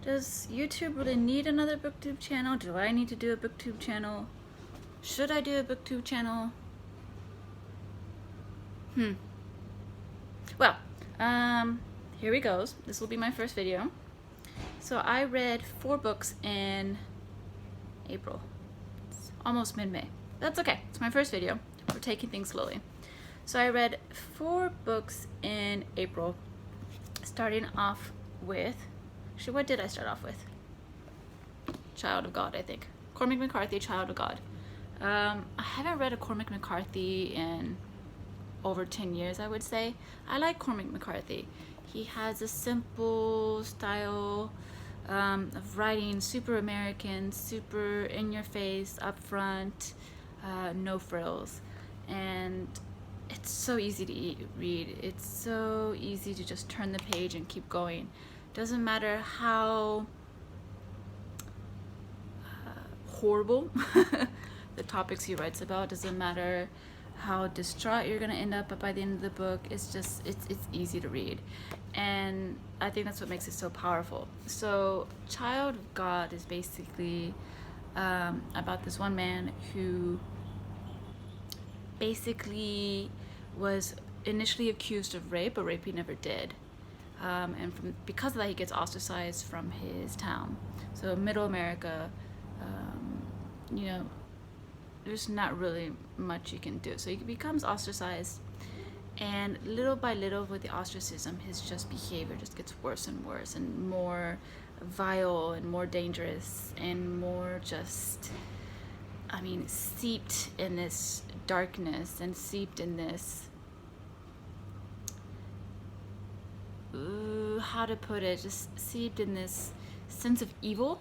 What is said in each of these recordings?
Does YouTube really need another booktube channel? Do I need to do a booktube channel? Should I do a booktube channel? Well, here we goes. This will be my first video. So I read 4 books in April. It's almost mid-May. That's okay. It's my first video. We're taking things slowly. So I read 4 books in April, starting off with, actually, what did I start off with? Child of God, I think. Cormac McCarthy, Child of God. I haven't read a Cormac McCarthy in over 10 years, I would say. I like Cormac McCarthy. He has a simple style of writing, super American, super in your face, upfront, no frills. And it's so easy to read. It's so easy to just turn the page and keep going. Doesn't matter how horrible the topics he writes about. Doesn't matter how distraught you're gonna end up by the end of the book. It's just it's easy to read, and I think that's what makes it so powerful. So Child of God is basically about this one man who basically was initially accused of rape, but rape he never did, and because of that he gets ostracized from his town. So middle America, you know, there's not really much you can do. So he becomes ostracized, and little by little with the ostracism, his just behavior just gets worse and worse, and more vile and more dangerous and more just, I mean, seeped in this darkness and seeped in this, how to put it, just seeped in this sense of evil.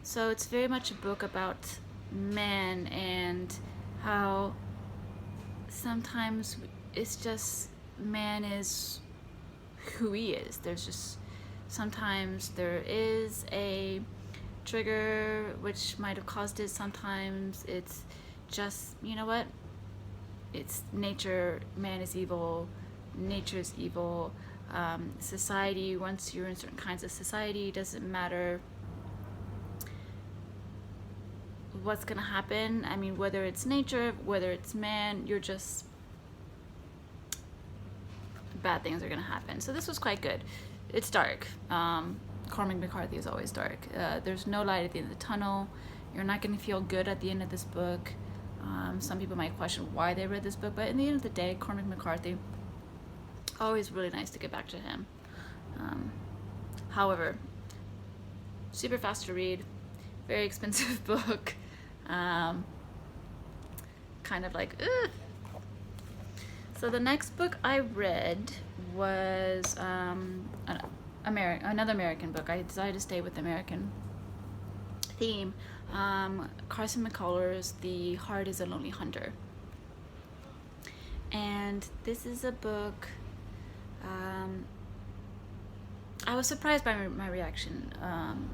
So it's very much a book about man and how sometimes it's just man is who he is. There's just sometimes there is a trigger which might have caused it. Sometimes it's just, you know what, it's nature. Man is evil, nature is evil. Society, once you're in certain kinds of society, doesn't matter what's gonna happen. I mean, whether it's nature, whether it's man, you're just, bad things are gonna happen. So this was quite good. It's dark. Cormac McCarthy is always dark. There's no light at the end of the tunnel. You're not gonna feel good at the end of this book. Some people might question why they read this book, but in the end of the day, Cormac McCarthy, always really nice to get back to him. However, super fast to read, very expensive book. Kind of like, ugh. So the next book I read was another American book. I decided to stay with the American theme. Carson McCullers, The Heart is a Lonely Hunter. And this is a book, I was surprised by my reaction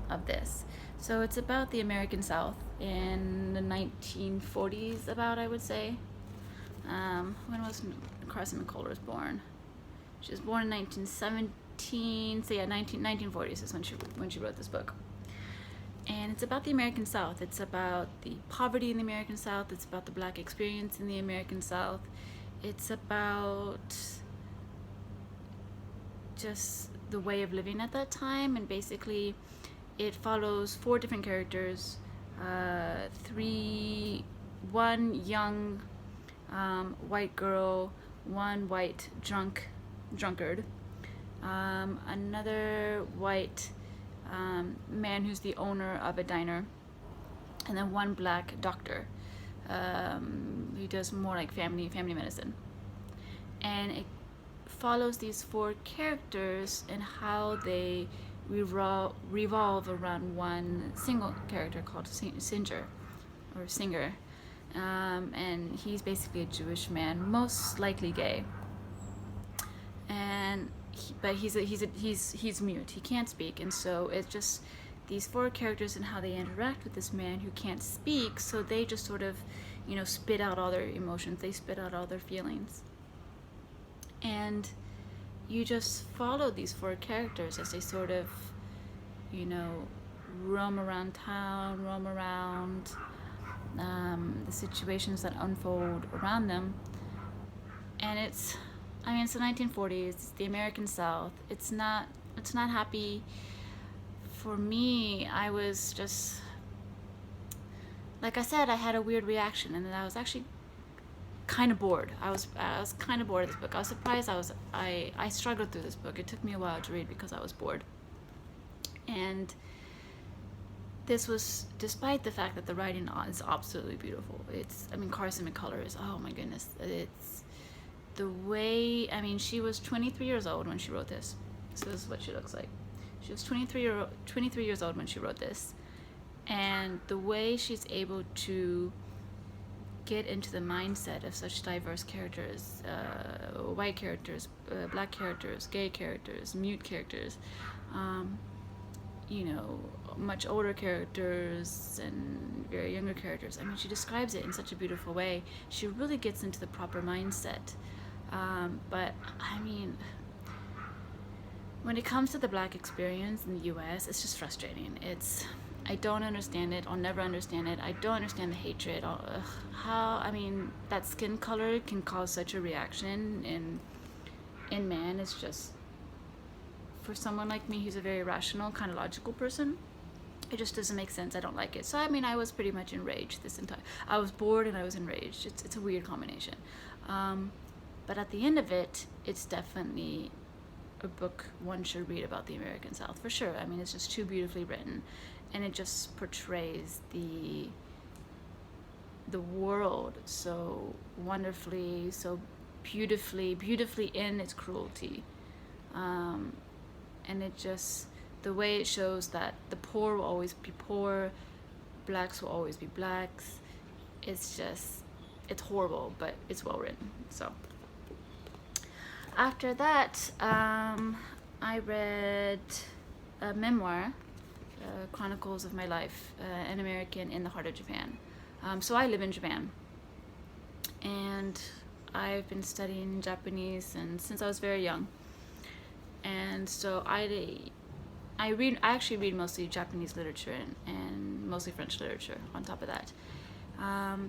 of this. So it's about the American South in the 1940s, about, I would say. When was Carson McCullers born? She was born in 1917, so yeah, 1940s is when she wrote this book. And it's about the American South. It's about the poverty in the American South. It's about the Black experience in the American South. It's about just the way of living at that time, and basically it follows 4 different characters, one young white girl, one white drunkard, another white man who's the owner of a diner, and then one black doctor who does more like family medicine. And it follows these 4 characters and how they revolve around one single character called Singer. And he's basically a Jewish man, most likely gay. And but he's mute. He can't speak, and so it's just these 4 characters and how they interact with this man who can't speak. So they just sort of, you know, spit out all their emotions. They spit out all their feelings. And you just follow these 4 characters as they sort of you know, roam around town, roam around the situations that unfold around them. And it's the 1940s, it's the American South. It's not happy. For me, I was just, like I said, I had a weird reaction, and then I was actually kind of bored. I was kind of bored of this book. I was surprised. I struggled through this book. It took me a while to read because I was bored. And this was despite the fact that the writing is absolutely beautiful. Carson McCullers, oh my goodness. It's the way, she was 23 years old when she wrote this. So this is what she looks like. She was 23 years old when she wrote this. And the way she's able to get into the mindset of such diverse characters, white characters, black characters, gay characters, mute characters, much older characters and very younger characters. She describes it in such a beautiful way. She really gets into the proper mindset. But when it comes to the black experience in the US, it's just frustrating. I don't understand it. I'll never understand it. I don't understand the hatred. That skin color can cause such a reaction in man. It's just, for someone like me who's a very rational, kind of logical person, it just doesn't make sense. I don't like it. So I was pretty much enraged I was bored and I was enraged. It's a weird combination. But at the end of it, it's definitely a book one should read about the American South, for sure. It's just too beautifully written, and it just portrays the world so wonderfully, so beautifully in its cruelty. And it just, the way it shows that the poor will always be poor, blacks will always be blacks. It's horrible, but it's well written. So after that, I read a memoir, Chronicles of My Life, an American in the Heart of Japan. So I live in Japan, and I've been studying Japanese since I was very young. And so I actually read mostly Japanese literature and mostly French literature on top of that.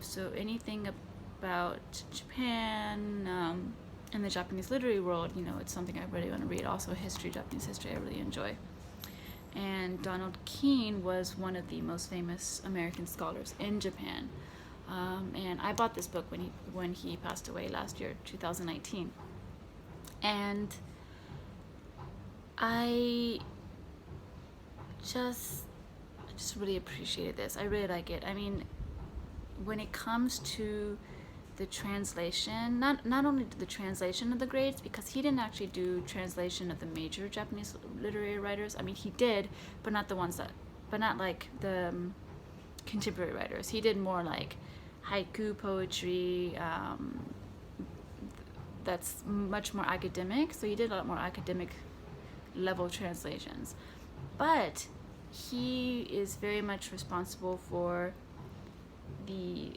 So anything about Japan and the Japanese literary world, it's something I really want to read. Also history, Japanese history, I really enjoy. And Donald Keene was one of the most famous American scholars in Japan. And I bought this book when he passed away last year, 2019. And I just really appreciated this. I really like it. When it comes to the translation, not only the translation of the greats, because he didn't actually do translation of the major Japanese literary writers. He did, but not like the contemporary writers. He did more like haiku poetry, that's much more academic. So he did a lot more academic level translations. But he is very much responsible for the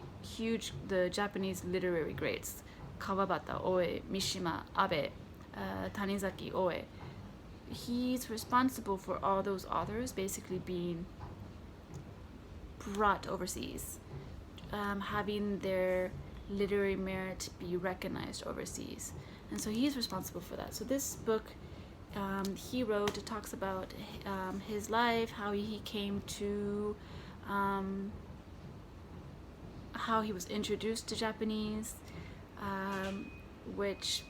Japanese literary greats, Kawabata, Oe, Mishima, Abe, Tanizaki, Oe. He's responsible for all those authors basically being brought overseas, having their literary merit be recognized overseas. And so he's responsible for that. So this book he wrote, it talks about his life, how he came to, how he was introduced to Japanese, which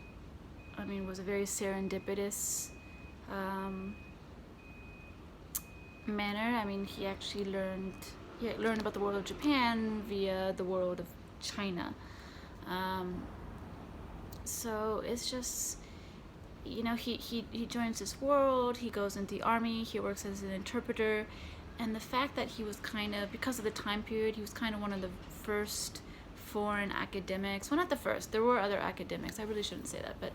was a very serendipitous manner. He actually learned about the world of Japan via the world of China. So it's just, he joins this world, he goes into the army, he works as an interpreter, and the fact that he was because of the time period, he was one of the first foreign academics. Well, not the first, there were other academics, I really shouldn't say that, but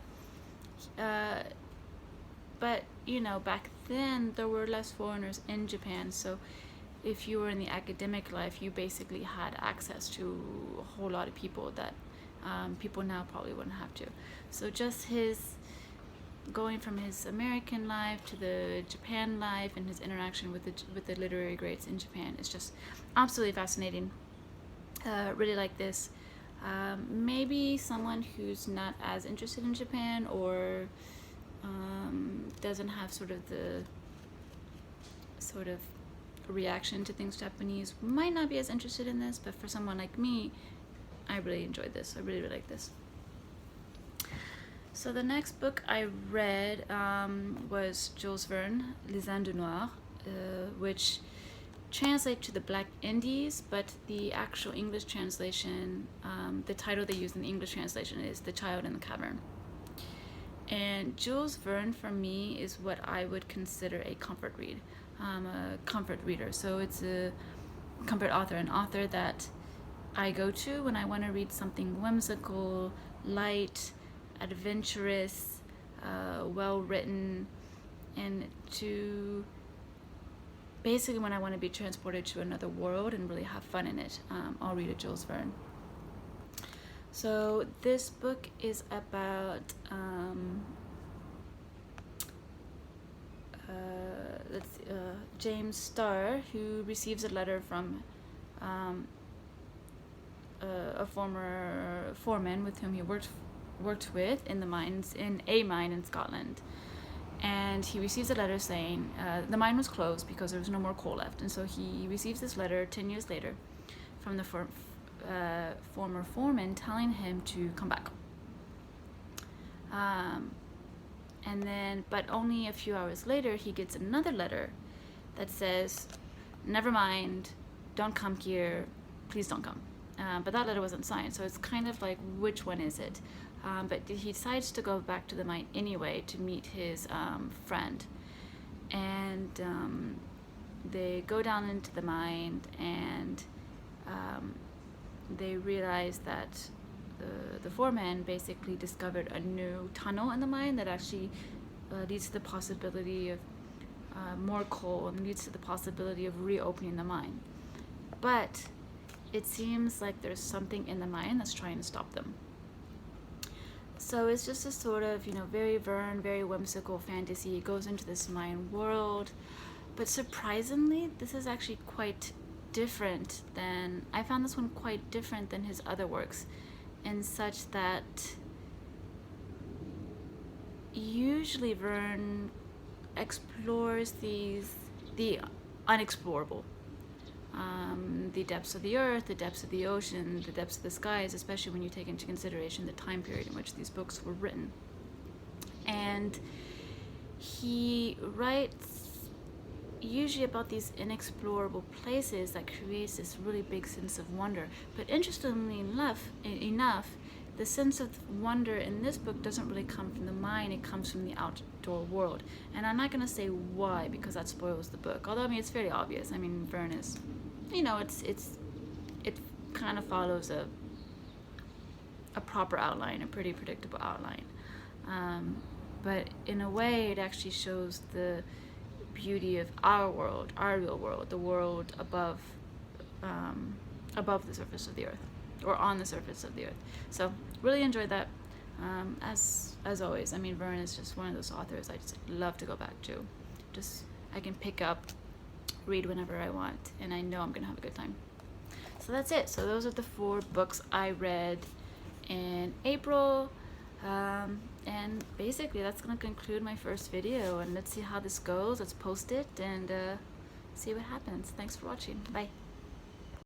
back then there were less foreigners in Japan, so if you were in the academic life, you basically had access to a whole lot of people that people now probably wouldn't have to. So just his going from his American life to the Japan life and his interaction with the literary greats in Japan is just absolutely fascinating. Really like this. Maybe someone who's not as interested in Japan or doesn't have sort of the reaction to things Japanese might not be as interested in this, but for someone like me, I really enjoyed this. I really like this. So the next book I read was Jules Verne, Les Indes Noires, which translates to the Black Indies, but the actual English translation, the title they use in the English translation is The Child in the Cavern. And Jules Verne for me is what I would consider a comfort read. A comfort reader, so it's a comfort author, an author that I go to when I want to read something whimsical, light, adventurous, well written, and to basically when I want to be transported to another world and really have fun in it, I'll read a Jules Verne. So this book is about James Starr, who receives a letter from a former foreman with whom he worked with in a mine in Scotland, and he receives a letter saying the mine was closed because there was no more coal left, and so he receives this letter 10 years later from the former foreman telling him to come back. And then, but only a few hours later, he gets another letter that says, never mind, don't come here, please don't come. But that letter wasn't signed, so it's kind of like, which one is it? But he decides to go back to the mine anyway to meet his friend. And they go down into the mine, and they realize that the foreman basically discovered a new tunnel in the mine that actually leads to the possibility of more coal and leads to the possibility of reopening the mine. But it seems like there's something in the mine that's trying to stop them. So it's just a sort of, very Verne, very whimsical fantasy. It goes into this mine world, but surprisingly, this is actually quite different than, I found this one quite different than his other works, in such that usually Verne explores the unexplorable, the depths of the earth, the depths of the ocean, the depths of the skies, especially when you take into consideration the time period in which these books were written. And he writes usually about these inexplorable places that creates this really big sense of wonder. But interestingly enough, the sense of wonder in this book doesn't really come from the mine, it comes from the outdoor world. And I'm not going to say why, because that spoils the book. Although, it's fairly obvious. Verne is, it kind of follows a proper outline, a pretty predictable outline. But in a way, it actually shows the beauty of our world, our real world, the world above the surface of the earth, or on the surface of the earth. So really enjoyed that. As always, Verne is just one of those authors I just love to go back to. I can pick up, read whenever I want, and I know I'm gonna have a good time. So that's it. So those are the 4 books I read in April. And basically that's gonna conclude my first video, and let's see how this goes. Let's post it and see what happens. Thanks for watching. Bye.